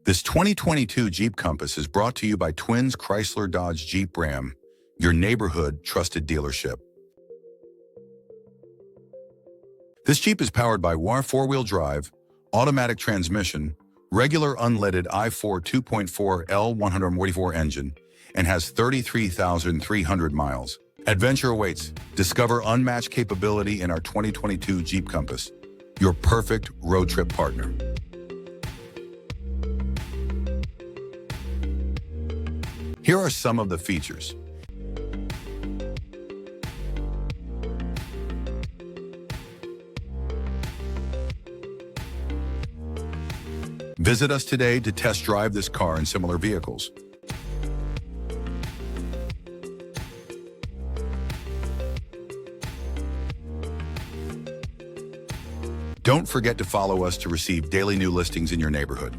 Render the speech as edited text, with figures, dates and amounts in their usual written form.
This 2022 Jeep Compass is brought to you by Twins Chrysler Dodge Jeep Ram, your neighborhood trusted dealership. This Jeep is powered by C.D.J.R four-wheel drive, automatic transmission, regular unleaded i4 2.4 L144 engine, and has 33,300 miles. Adventure awaits. Discover unmatched capability in our 2022 Jeep Compass, your perfect road trip partner. Here are some of the features. Visit us today to test drive this car and similar vehicles. Don't forget to follow us to receive daily new listings in your neighborhood.